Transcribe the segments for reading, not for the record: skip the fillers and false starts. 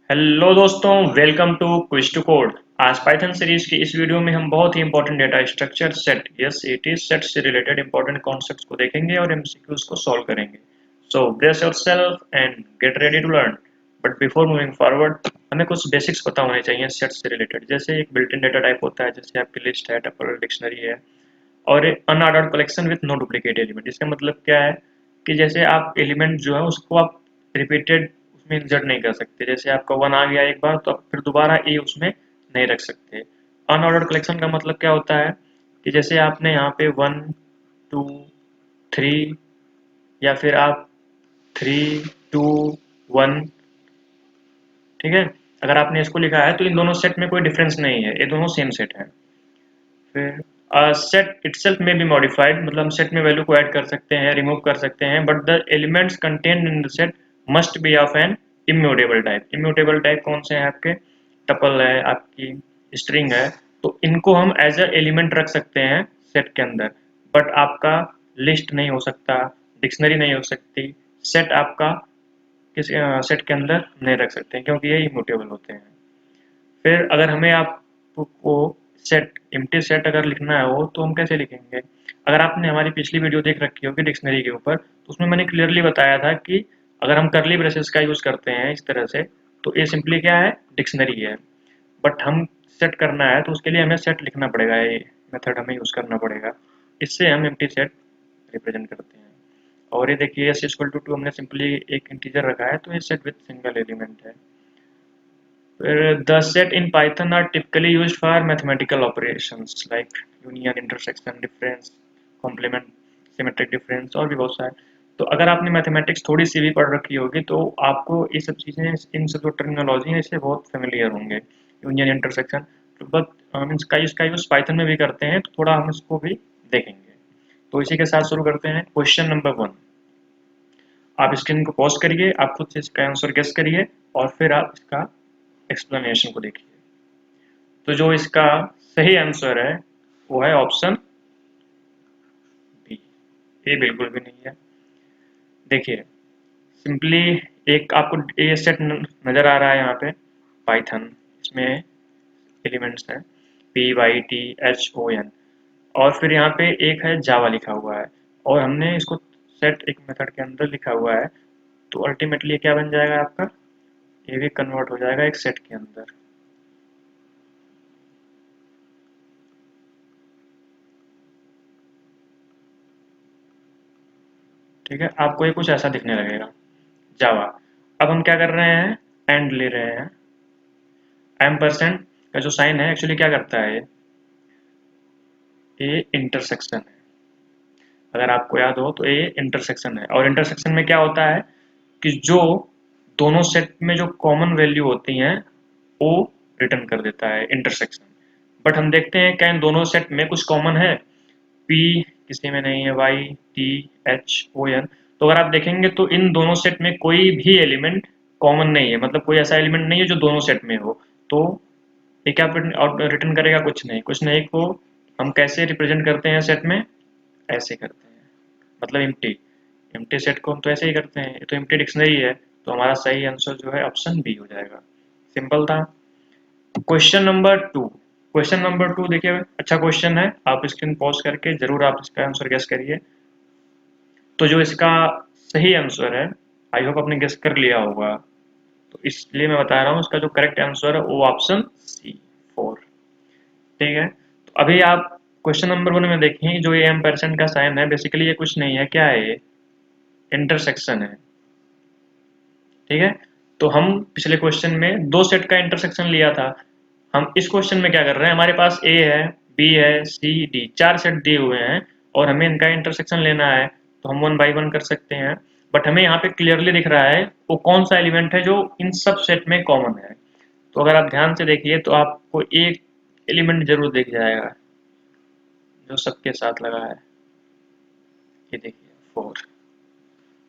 Hello दोस्तों, welcome to quiz to code. आज Python series की इस वीडियो में हम बहुत ही important data structure set, yes it is set से रिलेटेड इंपॉर्टेंट कॉन्सेप्ट्स को देखेंगे और एमसीक्यूज को सॉल्व करेंगे। So brace yourself and get ready to learn. But before moving forward, हमें कुछ बेसिक्स पता होने चाहिए सेट से रिलेटेड। जैसे एक बिल्ट इन डेटा टाइप होता है, जैसे आपकी लिस्ट है, टपल, डिक्शनरी है, और एक unordered collection with no duplicate element. इसका मतलब क्या है कि जैसे आप एलिमेंट जो है उसको आप रिपीटेड उसमें इंसर्ट नहीं कर सकते। जैसे आपका वन आ गया एक बार, तो आप फिर दोबारा ए उसमें नहीं रख सकते। अनऑर्डर्ड कलेक्शन का मतलब क्या होता है कि जैसे आपने यहाँ पे वन, टू, थ्री, या फिर आप थ्री, टू, वन, ठीक है, अगर आपने इसको लिखा है तो इन दोनों सेट में कोई डिफरेंस नहीं है, ये दोनों सेम सेट है। फिर सेट इटसेल्फ में बी मॉडिफाइड, मतलब हम सेट में वैल्यू को ऐड कर सकते हैं, रिमूव कर सकते हैं, but the elements contained in the set must be of an immutable type. Immutable type कौन से हैं आपके? टपल है, आपकी स्ट्रिंग है, तो इनको हम एज अ एलिमेंट रख सकते हैं सेट के अंदर। बट आपका लिस्ट नहीं हो सकता, डिक्शनरी नहीं हो सकती, सेट आपका किसी सेट के अंदर नहीं रख सकते हैं, क्योंकि ये इम्यूटेबल होते हैं। फिर अगर हमें आपको सेट एम्प्टी सेट अगर लिखना है हो तो हम कैसे लिखेंगे? अगर आपने हमारी पिछली वीडियो देख रखी होगी डिक्शनरी के ऊपर, तो उसमें मैंने क्लियरली बताया था कि अगर हम करली ब्रेसेस का यूज़ करते हैं इस तरह से, तो ये सिंपली क्या है, डिक्शनरी है। बट हम सेट करना है तो उसके लिए हमें सेट लिखना पड़ेगा, ये मेथड हमें यूज़ करना पड़ेगा। इससे हम एम्प्टी सेट रिप्रेजेंट करते हैं। और ये देखिए एस इक्वल टू 2 हमने सिंपली एक इंटीजर रखा है, तो ये सेट विथ सिंगल एलिमेंट है। The set in Python are typically used for mathematical operations like union, intersection, difference, complement, symmetric difference और भी बहुत सारे। तो अगर आपने मैथमेटिक्स थोड़ी सी भी पढ़ रखी होगी तो आपको ये सब चीज़ें, इन सब जो टर्मिनोलॉजी है इससे बहुत फेमिलियर होंगे। यूनियन, इंटरसेक्शन, तो बट हम इसका यूज़ पाइथन में भी करते हैं, तो थोड़ा हम इसको भी देखेंगे। तो इसी के साथ शुरू करते हैं। क्वेश्चन नंबर 1, आप स्क्रीन को पॉज करिए, आप खुद से इसका आंसर गेस करिए और फिर आप इसका एक्सप्लेनेशन को देखिए। तो जो इसका सही आंसर है वो है ऑप्शन बी। ये बिल्कुल भी नहीं है। देखिए सिंपली एक आपको ये सेट नजर आ रहा है यहाँ पे, पाइथन, इसमें एलिमेंट्स हैं P Y T H O N, और फिर यहाँ पे एक है जावा लिखा हुआ है, और हमने इसको सेट एक मेथड के अंदर लिखा हुआ है। तो अल्टीमेटली क्या बन जाएगा आपका, ये भी कन्वर्ट हो जाएगा एक सेट के अंदर। ठीक है, आपको ये कुछ ऐसा दिखने लगेगा जावा। अब हम क्या कर रहे हैं, एंड ले रहे हैं। एम परसेंट का जो साइन है एक्चुअली क्या करता है, ये इंटरसेक्शन है। अगर आपको याद हो तो ये इंटरसेक्शन है, और इंटरसेक्शन में क्या होता है कि जो दोनों सेट में जो कॉमन वैल्यू होती हैं वो रिटर्न कर देता है इंटरसेक्शन। बट हम देखते हैं क्या इन दोनों सेट में कुछ कॉमन है? पी किसी में नहीं है, Y T H O N. तो अगर आप देखेंगे तो इन दोनों सेट में कोई भी एलिमेंट कॉमन नहीं है, मतलब कोई ऐसा एलिमेंट नहीं है जो दोनों सेट में हो। तो ये क्या रिटर्न करेगा, कुछ नहीं। कुछ नहीं को हम कैसे रिप्रेजेंट करते हैं सेट में, ऐसे करते हैं, मतलब एम्प्टी। एम्प्टी सेट को हम तो ऐसे ही करते हैं, ये तो एम्प्टी डिक्शनरी है। तो हमारा सही आंसर जो है ऑप्शन बी हो जाएगा। सिंपल था। क्वेश्चन नंबर 2, क्वेश्चन नंबर 2 देखिए, अच्छा क्वेश्चन है, आप स्क्रीन पॉज करके जरूर आप इसका आंसर गेस करिए। तो जो इसका सही आंसर है, आई होप आपने गेस कर लिया होगा, तो इसलिए मैं बता रहा हूँ इसका जो करेक्ट आंसर है वो ऑप्शन सी, 4। ठीक है, तो अभी आप क्वेश्चन नंबर 1 में देखें, जो ये एम परसेंट का साइन है, बेसिकली ये कुछ नहीं है, क्या है ये, इंटरसेक्शन है। ठीक है, तो हम पिछले क्वेश्चन में दो सेट का इंटरसेक्शन लिया था। हम इस क्वेश्चन में क्या कर रहे हैं, हमारे पास ए है, बी है, सी डी, चार सेट दिए हुए हैं और हमें इनका इंटरसेक्शन लेना है। तो हम वन बाई वन कर सकते हैं, बट हमें यहाँ पे क्लियरली दिख रहा है वो कौन सा एलिमेंट है जो इन सब सेट में कॉमन है। तो अगर आप ध्यान से देखिए तो आपको एक एलिमेंट जरूर दिख जाएगा जो सबके साथ लगा है, ये देखिए 4।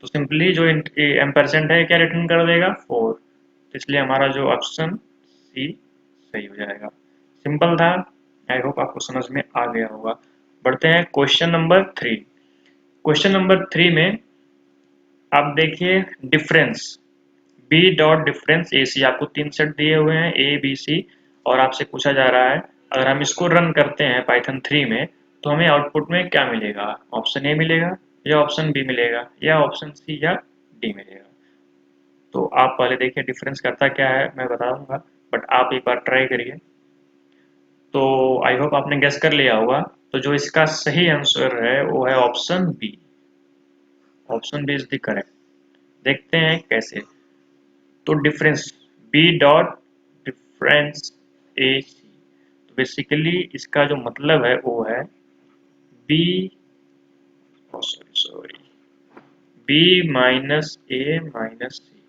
तो सिंपली जो एम परसेंट है क्या रिटर्न कर देगा, 4। तो इसलिए हमारा जो ऑप्शन सी सही हो जाएगा। सिंपल था, आई होप आपको समझ में आ गया होगा। बढ़ते हैं क्वेश्चन नंबर 3। क्वेश्चन नंबर 3 में आप देखिए difference, B dot difference A सी, आपको 3 सेट दिए हुए हैं ए बी सी, और आपसे पूछा जा रहा है अगर हम इसको रन करते हैं पाइथन 3 में तो हमें आउटपुट में क्या मिलेगा, ऑप्शन ए मिलेगा या ऑप्शन बी मिलेगा या ऑप्शन सी या डी मिलेगा। तो आप पहले देखिए डिफरेंस करता क्या है, मैं बता दूंगा, बट आप एक बार ट्राई करिए। तो आई होप आपने गेस कर लिया होगा। तो जो इसका सही आंसर है वो है option B. Option B is the correct. देखते हैं कैसे। तो difference B dot difference A C, तो बेसिकली इसका जो मतलब है वो है B, sorry sorry, B minus A minus C.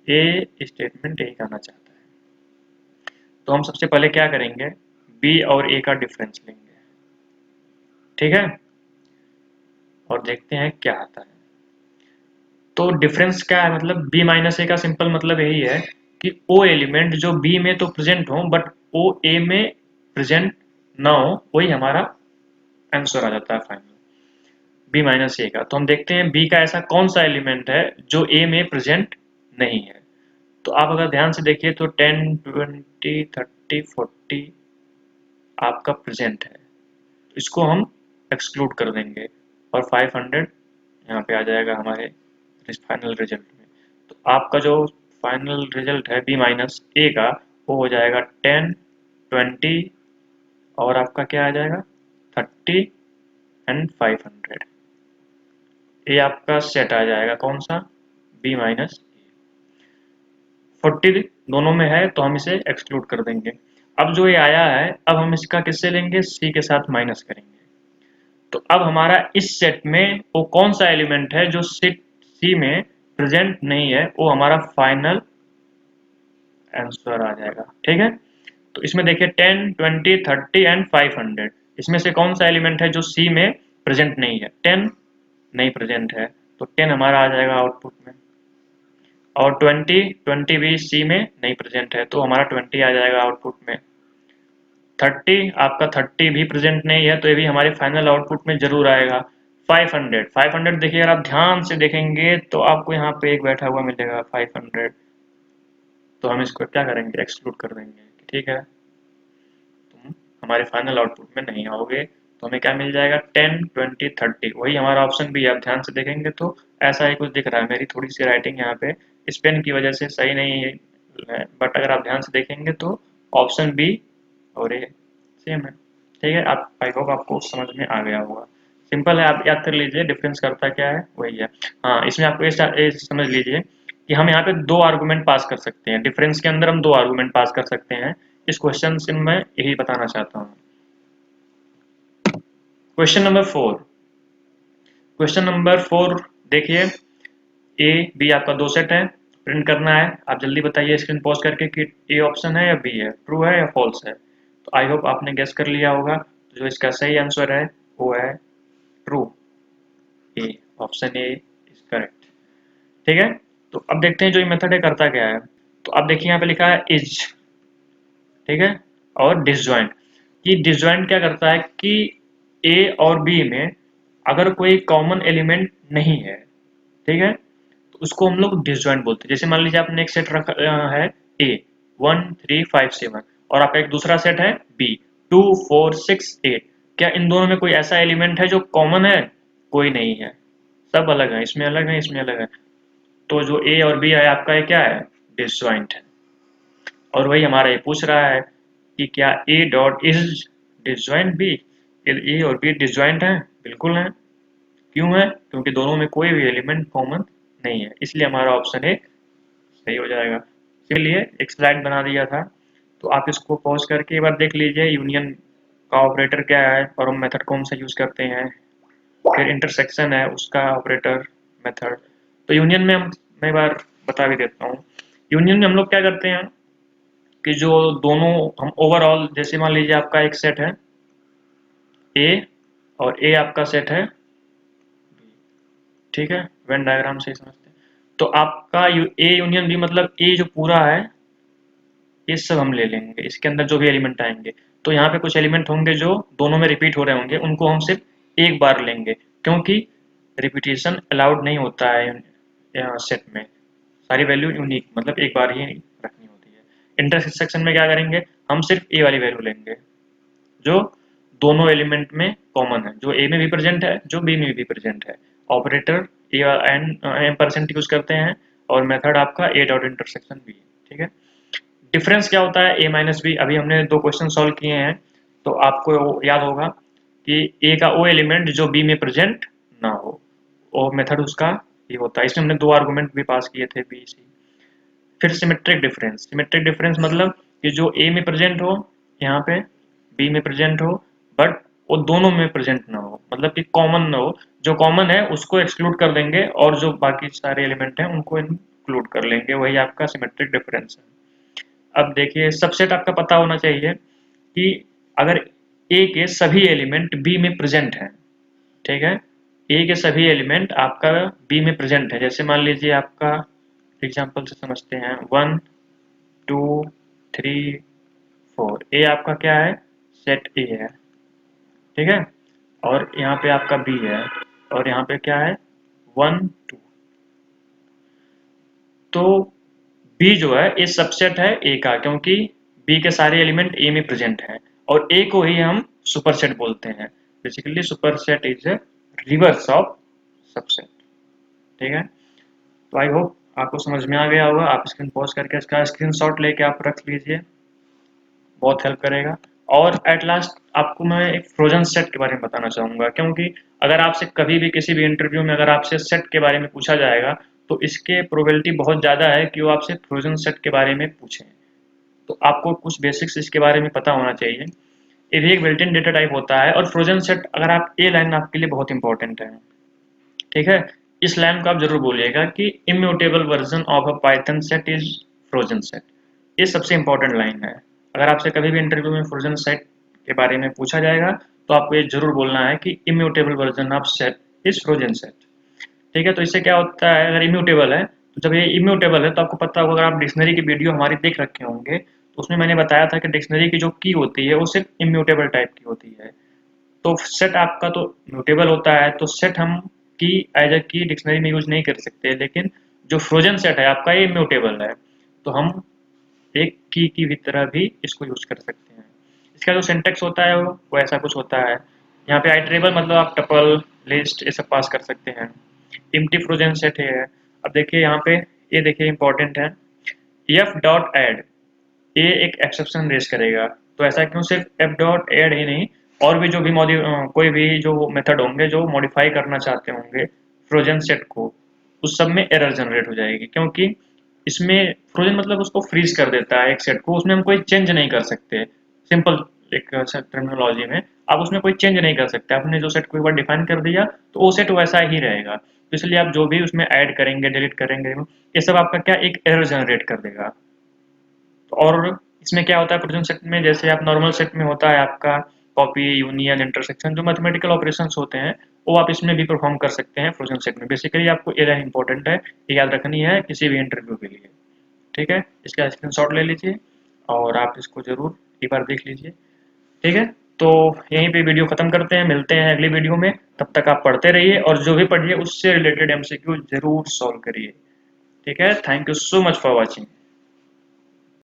A statement यही कहना चाहता है। तो हम सबसे पहले क्या करेंगे, बी और ए का डिफरेंस लेंगे, ठीक है, और देखते हैं क्या आता है। तो डिफरेंस क्या है, मतलब बी माइनस ए का सिंपल मतलब यही है कि ओ एलिमेंट जो बी में तो प्रेजेंट हो बट ओ ए में प्रेजेंट ना हो, वही हमारा आंसर आ जाता है फाइनल, बी माइनस ए का। तो हम देखते हैं बी का ऐसा कौन सा एलिमेंट है जो ए में प्रेजेंट नहीं है। तो आप अगर ध्यान से देखिए तो 10 20 30 40 आपका प्रेजेंट है, तो इसको हम एक्सक्लूड कर देंगे और 500 यहाँ पे आ जाएगा हमारे फाइनल रिजल्ट में। तो आपका जो फाइनल रिजल्ट है बी माइनस ए का वो हो जाएगा 10 20 और आपका क्या आ जाएगा 30 एंड 500। ये आपका सेट आ जाएगा कौन सा, बी माइनस 40 दोनों में है तो हम इसे एक्सक्लूड कर देंगे। अब जो ये आया है अब हम इसका किससे लेंगे, सी के साथ माइनस करेंगे। तो अब हमारा इस सेट में वो कौन सा एलिमेंट है जो सेट सी में प्रेजेंट नहीं है, वो हमारा फाइनल आंसर आ जाएगा, ठीक है। तो इसमें देखिए 10 20 30 एंड 500, इसमें से कौन सा एलिमेंट है जो सी में प्रेजेंट नहीं है, 10 नहीं प्रेजेंट है, तो 10 हमारा आ जाएगा आउटपुट में। और 20 भी सी में नहीं प्रेजेंट है तो हमारा 20 आ जाएगा आउटपुट में। 30 आपका 30 भी प्रेजेंट नहीं है तो ये भी हमारे फाइनल आउटपुट में जरूर आएगा। 500 देखिए अगर आप ध्यान से देखेंगे तो आपको यहाँ पे एक बैठा हुआ मिलेगा 500, तो हम इसको क्या करेंगे, एक्सक्लूड कर देंगे, ठीक है, तुम हमारे फाइनल आउटपुट में नहीं आओगे। तो हमें क्या मिल जाएगा 10 20 30, वही हमारा ऑप्शन भी है। आप ध्यान से देखेंगे तो ऐसा ही कुछ दिख रहा है, मेरी थोड़ी सी राइटिंग यहाँ पे इस पेन की वजह से सही नहीं है, बट अगर आप ध्यान से देखेंगे तो ऑप्शन बी और ए सेम है, ठीक है। आप आई होप आपको समझ में आ गया होगा। सिंपल है, आप याद कर लीजिए डिफरेंस करता क्या है वही है। हाँ, इसमें आपको ये समझ लीजिए कि हम यहाँ पे दो आर्गुमेंट पास कर सकते हैं, डिफरेंस के अंदर हम दो आर्गुमेंट पास कर सकते हैं। इस क्वेश्चन से मैं यही बताना चाहता हूँ। क्वेश्चन नंबर 4, क्वेश्चन नंबर 4 देखिए, ए बी आपका दो सेट है, प्रिंट करना है। आप जल्दी बताइए स्क्रीन पॉज करके कि ए ऑप्शन है या बी है, ट्रू है या फॉल्स है। तो आई होप आपने गेस कर लिया होगा। तो जो इसका सही आंसर है वो है true, A, option A is correct, ठीक है। तो अब देखते हैं जो ये मेथड है करता क्या है। तो अब देखिए यहाँ पे लिखा है इज, ठीक है, और डिसजॉइंट। कि डिसजॉइंट क्या करता है कि ए और बी में अगर कोई कॉमन एलिमेंट नहीं है, ठीक है, तो उसको हम लोग डिसजॉइंट बोलते हैं। जैसे मान लीजिए आपने एक सेट रखा है ए 1 3 5 7 और आपका एक दूसरा सेट है बी 2 4 6 8, क्या इन दोनों में कोई ऐसा एलिमेंट है जो कॉमन है, कोई नहीं है, सब अलग है, इसमें अलग है इसमें अलग है। तो जो ए और बी है आपका ये क्या है, डिसजॉइंट है। और वही हमारा ये पूछ रहा है कि क्या A dot is disjoint B, A और बी डिसजॉइंट है, बिल्कुल है। क्यों है, क्योंकि दोनों में कोई भी एलिमेंट कॉमन नहीं है, इसलिए हमारा ऑप्शन ए सही हो जाएगा। इसलिए एक स्लाइड बना दिया था, तो आप इसको पॉज करके एक बार देख लीजिए यूनियन का ऑपरेटर क्या है और हम मेथड कौन सा यूज करते हैं। फिर इंटरसेक्शन है उसका ऑपरेटर मेथड। तो यूनियन में हम, मैं एक बार बता भी देता हूँ। यूनियन में हम लोग क्या करते हैं कि जो दोनों हम ओवरऑल, जैसे मान लीजिए आपका एक सेट है ए और ए आपका सेट है, ठीक है, वेन डायग्राम से ही समझते हैं। तो आपका ए यूनियन बी मतलब ए जो पूरा है ये सब हम ले लेंगे, इसके अंदर जो भी एलिमेंट आएंगे। तो यहाँ पे कुछ एलिमेंट होंगे जो दोनों में रिपीट हो रहे होंगे, उनको हम सिर्फ एक बार लेंगे, क्योंकि रिपीटेशन अलाउड नहीं होता है यहाँ सेट में। सारी वैल्यू यूनिक मतलब एक बार ही रखनी होती है। इंटरसेक्शन में क्या करेंगे, हम सिर्फ ए वाली वैल्यू लेंगे जो दोनों एलिमेंट में कॉमन है, जो ए में भी प्रेजेंट है, जो बी में भी प्रेजेंट है। Operator a and m percent use करते हैं और मेथड आपका ए डॉट इंटरसेक्शन बी। ठीक है, डिफरेंस क्या होता है ए माइनस बी, अभी हमने दो क्वेश्चन सॉल्व किए हैं तो आपको याद होगा कि ए का वो एलिमेंट जो बी में प्रेजेंट ना हो, और मेथड उसका ये होता है। इसमें हमने दो आर्गुमेंट भी पास किए थे बी सी। फिर सिमेट्रिक डिफरेंस, सिमेट्रिक डिफरेंस मतलब कि जो ए में प्रेजेंट हो यहाँ पे बी में प्रेजेंट हो, बट वो दोनों में प्रेजेंट ना हो, मतलब कि कॉमन ना हो। जो कॉमन है उसको एक्सक्लूड कर देंगे और जो बाकी सारे एलिमेंट हैं उनको इंक्लूड कर लेंगे, वही आपका सिमेट्रिक डिफरेंस है। अब देखिए सबसेट आपका पता होना चाहिए कि अगर ए के सभी एलिमेंट बी में प्रेजेंट हैं, ठीक है, ए के सभी एलिमेंट आपका बी में प्रेजेंट है। जैसे मान लीजिए आपका एग्जांपल से समझते हैं, 1 2 3 4, ए आपका क्या है, सेट ए है, ठीक है, और यहाँ पे आपका बी है, और यहाँ पे क्या है, 1 2। तो बी जो है ये सबसेट है ए का, क्योंकि बी के सारे एलिमेंट ए में प्रेजेंट हैं, और ए को ही हम सुपरसेट बोलते हैं। Basically superset is a reverse of subset. ठीक है, तो आई होप आपको समझ में आ गया होगा। आप स्क्रीन पॉज करके इसका स्क्रीनशॉट लेके आप रख लीजिए, बहुत हेल्प करेगा। और एट लास्ट आपको मैं एक फ्रोजन सेट के बारे में बताना चाहूँगा, क्योंकि अगर आपसे कभी भी किसी भी इंटरव्यू में अगर आपसे सेट के बारे में पूछा जाएगा तो इसके प्रोबेबिलिटी बहुत ज़्यादा है कि वो आपसे फ्रोजन सेट के बारे में पूछें। तो आपको कुछ बेसिक्स इसके बारे में पता होना चाहिए। ये भी एक बिल्ट इन डेटा टाइप होता है, और फ्रोजन सेट अगर आप ये लाइन आपके लिए बहुत इंपॉर्टेंट है। ठीक है, इस लाइन को आप जरूर बोलिएगा कि immutable version of a Python set is frozen set. ये सबसे इंपॉर्टेंट लाइन है। अगर आपसे कभी भी इंटरव्यू में फ्रोजन सेट के बारे में पूछा जाएगा तो आपको ये जरूर बोलना है कि immutable version of set is frozen set. ठीक है, तो इससे क्या होता है, अगर इम्यूटेबल है तो जब ये इम्यूटेबल है तो आपको पता होगा, अगर आप डिक्शनरी की वीडियो हमारी देख रखे होंगे तो उसमें मैंने बताया था कि डिक्शनरी की जो की होती है वो सिर्फ इम्यूटेबल टाइप की होती है। तो सेट आपका तो म्यूटेबल होता है, तो सेट हम की एज अ की डिक्शनरी में यूज नहीं कर सकते, लेकिन जो फ्रोजन सेट है आपका ये म्यूटेबल है, तो हम एक की भी तरह भी इसको यूज कर सकते हैं। इसका जो सिंटेक्स होता है वो ऐसा कुछ होता है। यहाँ पे आइटरेबल मतलब आप टपल लिस्ट ये सब पास कर सकते हैं। एम्प्टी फ्रोजन सेट है। अब देखिए यहाँ पे ये देखिए इंपॉर्टेंट है, एफ डॉट एड, ये एक एक्सेप्शन रेज करेगा। तो ऐसा क्यों, सिर्फ एफ डॉट एड ही नहीं, और भी जो भी कोई भी जो मेथड होंगे जो मॉडिफाई करना चाहते होंगे फ्रोजन सेट को, उस सब में एरर जनरेट हो जाएगी, क्योंकि इसमें फ्रोजन मतलब उसको फ्रीज कर देता है एक सेट को, उसमें हम कोई चेंज नहीं कर सकते। सिंपल एक टर्मिनोलॉजी में आप उसमें कोई चेंज नहीं कर सकते। आपने जो सेट को एक बार डिफाइन कर दिया तो वो सेट वैसा ही रहेगा। तो इसलिए आप जो भी उसमें ऐड करेंगे, डिलीट करेंगे, ये सब आपका क्या एक एरर जनरेट कर देगा। और इसमें क्या होता है फ्रोजन सेट में, जैसे आप नॉर्मल सेट में होता है आपका कॉपी यूनियन इंटरसेक्शन, जो मैथमेटिकल ऑपरेशंस होते हैं वो आप इसमें भी परफॉर्म कर सकते हैं फ्रोजन सेट में। बेसिकली आपको ये लाइन इंपॉर्टेंट है, ये याद रखनी है किसी भी इंटरव्यू के लिए। ठीक है, इसका स्क्रीनशॉट ले लीजिए और आप इसको जरूर एक बार देख लीजिए। ठीक है, तो यहीं पे वीडियो खत्म करते हैं, मिलते हैं अगली वीडियो में। तब तक आप पढ़ते रहिए और जो भी पढ़िए उससे रिलेटेड एमसीक्यू जरूर सॉल्व करिए। ठीक है, thank you so much for watching.